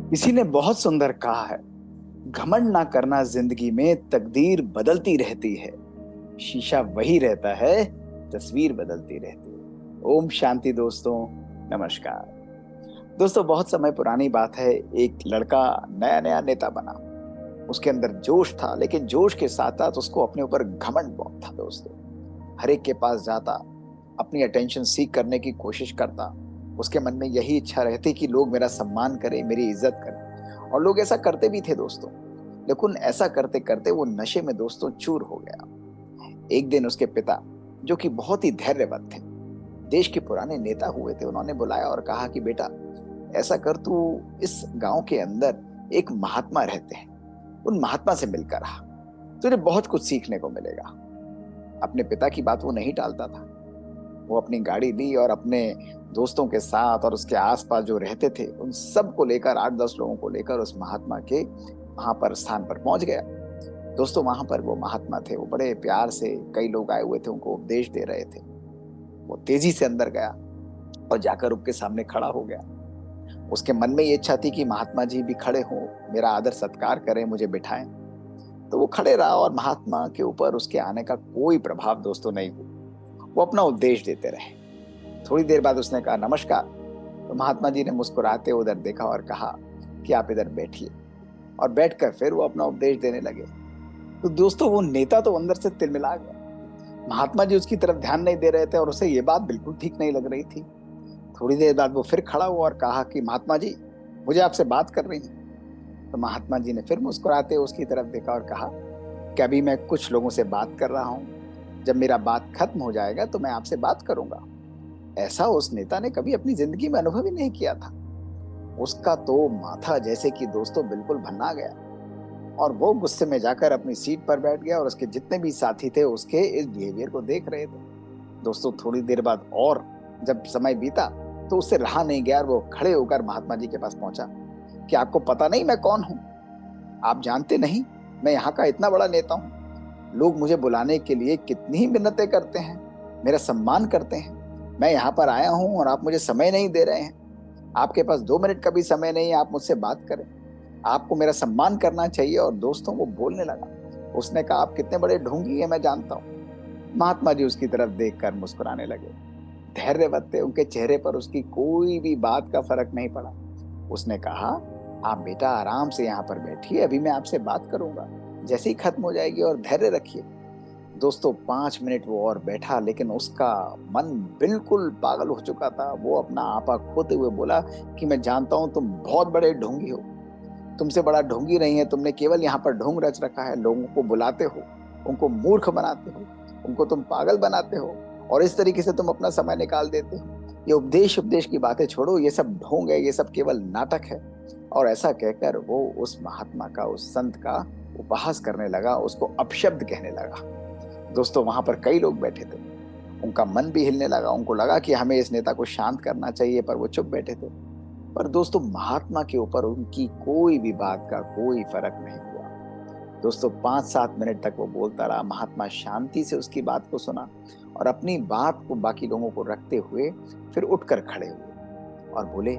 किसी ने बहुत सुंदर कहा है, घमंड ना करना जिंदगी में, तकदीर बदलती रहती है। शीशा वही रहता है, तस्वीर बदलती रहती है। ओम शांति दोस्तों। नमस्कार दोस्तों। बहुत समय पुरानी बात है, एक लड़का नया नया नेता बना। उसके अंदर जोश था, लेकिन जोश के साथ साथ उसको अपने ऊपर घमंड बहुत था दोस्तों। हर एक के पास जाता, अपनी अटेंशन सीख करने की कोशिश करता। उसके मन में यही इच्छा रहती कि लोग मेरा सम्मान करें, मेरी इज्जत करें। और लोग ऐसा करते भी थे दोस्तों। लेकिन ऐसा करते करते वो नशे में दोस्तों चूर हो गया। एक दिन उसके पिता, जो कि बहुत ही धैर्यवत थे, देश के पुराने नेता हुए थे, उन्होंने बुलाया और कहा कि बेटा, ऐसा कर, तू इस गांव के अंदर एक महात्मा रहते हैं, उन महात्मा से मिलकर रहा, तुझे बहुत कुछ सीखने को मिलेगा। अपने पिता की बात वो नहीं टालता था। वो अपनी गाड़ी ली और अपने दोस्तों के साथ और उसके आसपास जो रहते थे उन सब को लेकर, 8-10 लोगों को लेकर उस महात्मा के वहां पर स्थान पर पहुंच गया। दोस्तों वहां पर वो महात्मा थे, वो बड़े प्यार से, कई लोग आए हुए थे, उनको उपदेश दे रहे थे। वो तेजी से अंदर गया और जाकर उनके सामने खड़ा हो गया। उसके मन में ये इच्छा थी कि महात्मा जी भी खड़े हों, मेरा आदर सत्कार करें, मुझे बिठाएं। तो वो खड़े रहा और महात्मा के ऊपर उसके आने का कोई प्रभाव दोस्तों नहीं हुआ। वो अपना उपदेश देते रहे। थोड़ी देर बाद उसने कहा नमस्कार। तो महात्मा जी ने मुस्कुराते उधर देखा और कहा कि आप इधर बैठिए। और बैठकर फिर वो अपना उपदेश देने लगे। तो दोस्तों वो नेता तो अंदर से तिलमिला गया। महात्मा जी उसकी तरफ ध्यान नहीं दे रहे थे और उसे ये बात बिल्कुल ठीक नहीं लग रही थी। थोड़ी देर बाद वो फिर खड़ा हुआ और कहा कि महात्मा जी, मुझे आपसे बात कर रही है। तो महात्मा जी ने फिर मुस्कुराते उसकी तरफ देखा और कहा कि अभी मैं कुछ लोगों से बात कर रहा हूं, जब मेरा बात खत्म हो जाएगा तो मैं आपसे बात करूंगा। ऐसा उस नेता ने कभी अपनी जिंदगी में अनुभव ही नहीं किया था। उसका तो माथा जैसे कि दोस्तों बिल्कुल भन्ना गया। और वो गुस्से में जाकर अपनी सीट पर बैठ गया और उसके जितने भी साथी थे उसके इस बिहेवियर को देख रहे थे। दोस्तों थोड़ी देर बाद और जब समय बीता तो उससे रहा नहीं गया और वो खड़े होकर महात्मा जी के पास पहुंचा कि आपको पता नहीं मैं कौन हूं? आप जानते नहीं, मैं यहाँ का इतना बड़ा नेता हूँ। लोग मुझे बुलाने के लिए कितनी ही मिन्नतें करते हैं, मेरा सम्मान करते हैं। मैं यहाँ पर आया हूँ और आप मुझे समय नहीं दे रहे हैं। आपके पास 2 मिनट का भी समय नहीं है, आप मुझसे बात करें। आपको मेरा सम्मान करना चाहिए। और दोस्तों वो बोलने लगा। उसने कहा आप कितने बड़े ढोंगी हैं मैं जानता हूँ। महात्मा जी उसकी तरफ देखकर मुस्कुराने लगे। धैर्यवत थे, उनके चेहरे पर उसकी कोई भी बात का फर्क नहीं पड़ा। उसने कहा आप बेटा आराम से यहाँ पर बैठिए, अभी मैं आपसे बात करूंगा, जैसे ही खत्म हो जाएगी, और धैर्य रखिए। दोस्तों 5 मिनट वो और बैठा, लेकिन उसका मन बिल्कुल पागल हो चुका था। वो अपना आपा खोते हुए बोला कि मैं जानता हूं तुम बहुत बड़े ढोंगी हो। तुमसे बड़ा ढोंगी नहीं है, तुमने केवल यहाँ पर ढोंग रच रखा है। लोगों को बुलाते हो, उनको मूर्ख बनाते हो, उनको तुम पागल बनाते हो, और इस तरीके से तुम अपना समय निकाल देते हो। ये उपदेश उपदेश की बातें छोड़ो, ये सब ढोंग है, ये सब केवल नाटक है। और ऐसा कहकर वो उस महात्मा का, उस संत का उपहास करने लगा, उसको अपशब्द कहने लगा। दोस्तों वहां पर कई लोग बैठे थे, उनका मन भी हिलने लगा। उनको लगा कि हमें इस नेता को शांत करना चाहिए, पर वो चुप बैठे थे। पर दोस्तों महात्मा के ऊपर उनकी कोई भी बात का कोई फर्क नहीं हुआ। दोस्तों 5-7 मिनट तक वो बोलता रहा। महात्मा शांति से उसकी बात को सुना और अपनी बात को बाकी लोगों को रखते हुए फिर उठकर खड़े हुए और बोले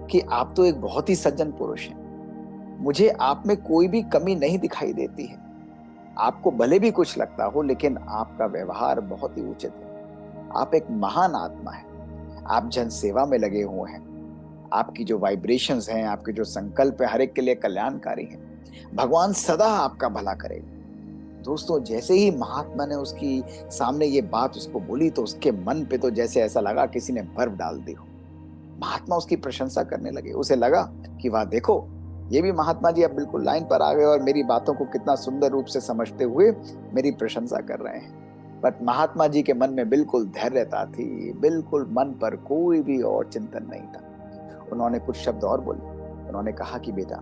कि आप तो एक बहुत ही सज्जन पुरुष हैं। मुझे आप में कोई भी कमी नहीं दिखाई देती है। आपको भले भी कुछ लगता हो, लेकिन आपका व्यवहार बहुत ही उचित है। आप एक महान आत्मा है। आप जन सेवा में लगे हुए हैं। आपकी जो वाइब्रेशंस हैं, आपके जो संकल्प है, हर एक के लिए कल्याणकारी हैं। भगवान सदा आपका भला करेगा। दोस्तों जैसे ही महात्मा ने उसकी सामने ये बात उसको बोली, तो उसके मन पे तो जैसे ऐसा लगा किसी ने बर्फ डाल दी हो। महात्मा उसकी प्रशंसा करने लगे। उसे लगा कि वाह देखो, ये भी महात्मा जी अब बिल्कुल लाइन पर आ गए और मेरी बातों को कितना सुंदर रूप से समझते हुए मेरी प्रशंसा कर रहे हैं। बट महात्मा जी के मन में बिल्कुल धैर्यता थी, बिल्कुल मन पर कोई भी और चिंतन नहीं था। उन्होंने कुछ शब्द और बोले। उन्होंने कहा कि बेटा,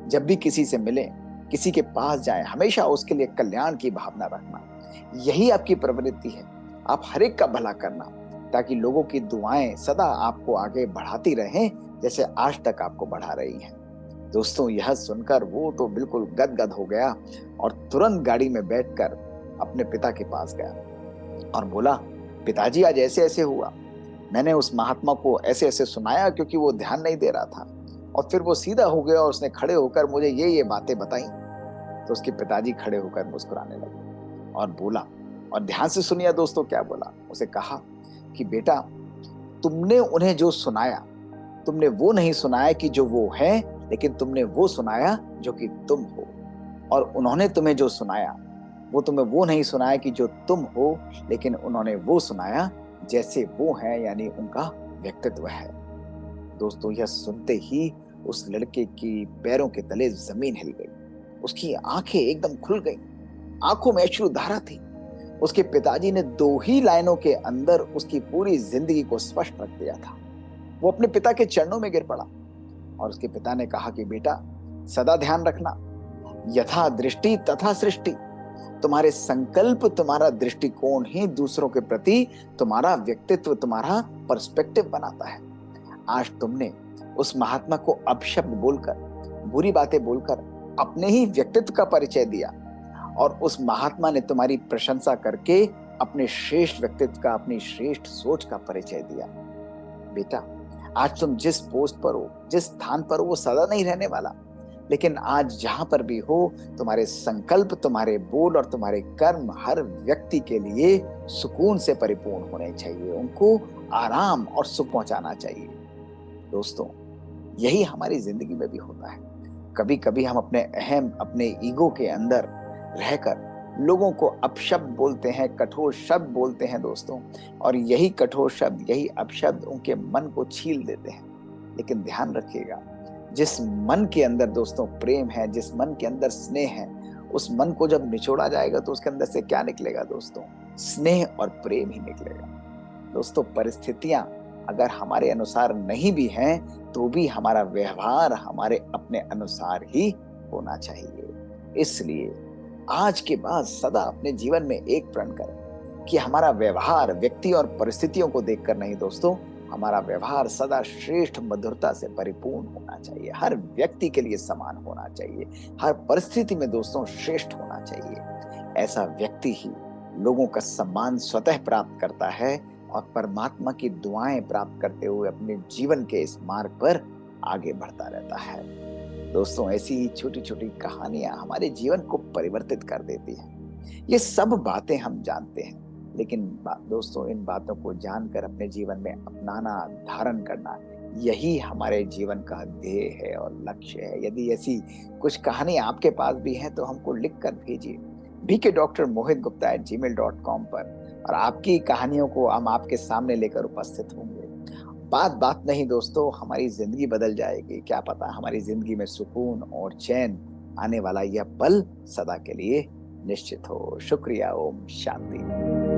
जब भी किसी से मिले, किसी के पास जाएं, हमेशा उसके लिए कल्याण की भावना रखना। यही आपकी प्रवृत्ति है। आप हर एक का भला करना, ताकि लोगों की दुआएं सदा आपको आगे बढ़ाती रहें, जैसे आज तक आपको बढ़ा रही हैं। दोस्तों यह सुनकर वो तो बिल्कुल गदगद हो गया और तुरंत गाड़ी में बैठकर अपने पिता के पास गया और बोला, पिताजी आज ऐसे ऐसे हुआ। मैंने उस महात्मा को ऐसे ऐसे सुनाया क्योंकि वो ध्यान नहीं दे रहा था, और फिर वो सीधा हो गया और उसने खड़े होकर मुझे ये बातें बताई। तो उसके पिताजी खड़े होकर मुस्कुराने लगे और बोला, और ध्यान से सुनिए दोस्तों क्या बोला। उसे कहा कि बेटा, तुमने उन्हें जो सुनाया, तुमने वो नहीं सुनाया कि जो वो है, लेकिन तुमने वो सुनाया जो कि तुम हो। और उन्होंने तुम्हें जो सुनाया, वो तुम्हें वो नहीं सुनाया कि जो तुम हो, लेकिन उन्होंने वो सुनाया जैसे वो है, यानी उनका व्यक्तित्व है। दोस्तों, यह सुनते ही उस लड़के की पैरों के तले जमीन हिल गई। उसकी आंखें एकदम खुल गई, आंखों में अश्रुधारा थी। उसके पिताजी ने 2 ही लाइनों के अंदर उसकी पूरी जिंदगी को स्पष्ट रख दिया था। वो अपने पिता के चरणों में गिर पड़ा और उसके पिता ने कहा कि बेटा, सदा ध्यान रखना, यथा दृष्टि तथा सृष्टि। तुम्हारे संकल्प, तुम्हारा दृष्टिकोण ही दूसरों के प्रति तुम्हारा व्यक्तित्व, तुम्हारा पर्सपेक्टिव बनाता है। आज तुमने उस महात्मा को अपशब्द बोलकर, बुरी बातें बोलकर अपने ही व्यक्तित्व का परिचय दिया, और उस महात्मा ने तुम्हारी प्रशंसा करके अपने श्रेष्ठ व्यक्तित्व का, अपनी श्रेष्ठ सोच का परिचय दिया। बेटा, आज तुम जिस पोस्ट पर हो, जिस स्थान पर हो, वो सदा नहीं रहने वाला। लेकिन आज जहां पर भी हो, तुम्हारे संकल्प, तुम्हारे बोल और तुम्हारे कर्म हर व्यक्ति के लिए सुकून से परिपूर्ण होने चाहिए, उनको आराम और सुख पहुंचाना चाहिए। दोस्तों, यही हमारी जिंदगी में भी होता है। कभी कभी हम अपने अहम, अपने ईगो के अंदर रहकर लोगों को अपशब्द बोलते हैं, कठोर शब्द बोलते हैं दोस्तों, और यही कठोर शब्द, यही अपशब्द उनके मन को छील देते हैं। लेकिन ध्यान रखिएगा, जिस मन के अंदर दोस्तों प्रेम है, जिस मन के अंदर स्नेह है, उस मन को जब निचोड़ा जाएगा तो उसके अंदर से क्या निकलेगा दोस्तों? स्नेह और प्रेम ही निकलेगा। दोस्तों, परिस्थितियां अगर हमारे अनुसार नहीं भी हैं, तो भी हमारा व्यवहार हमारे अपने अनुसार ही होना चाहिए। इसलिए आज के बाद सदा अपने जीवन में एक प्रण करें कि हमारा व्यवहार व्यक्ति और परिस्थितियों को देखकर नहीं दोस्तों, हमारा व्यवहार सदा श्रेष्ठ मधुरता से परिपूर्ण होना चाहिए, हर व्यक्ति के लिए समान होना चाहिए, हर परिस्थिति में दोस्तों श्रेष्ठ होना चाहिए। ऐसा व्यक्ति ही लोगों का सम्मान स्वतः प्राप्त करता है और परमात्मा की दुआएं प्राप्त करते हुए अपने जीवन के इस मार्ग पर आगे बढ़ता रहता है। दोस्तों, ऐसी ही छोटी छोटी कहानियां हमारे जीवन को परिवर्तित कर देती हैं। ये सब बातें हम जानते हैं, लेकिन दोस्तों, इन बातों को जानकर अपने जीवन में अपनाना, धारण करना, यही हमारे जीवन का ध्येय है और लक्ष्य है। यदि ऐसी कुछ कहानी आपके पास भी हैं तो हमको लिख कर भेजिए bkdrmohitgupta@gmail.com पर, और आपकी कहानियों को हम आपके सामने लेकर उपस्थित होंगे। बात नहीं दोस्तों, हमारी जिंदगी बदल जाएगी। क्या पता हमारी जिंदगी में सुकून और चैन आने वाला यह पल सदा के लिए निश्चित हो। शुक्रिया। ओम शांति।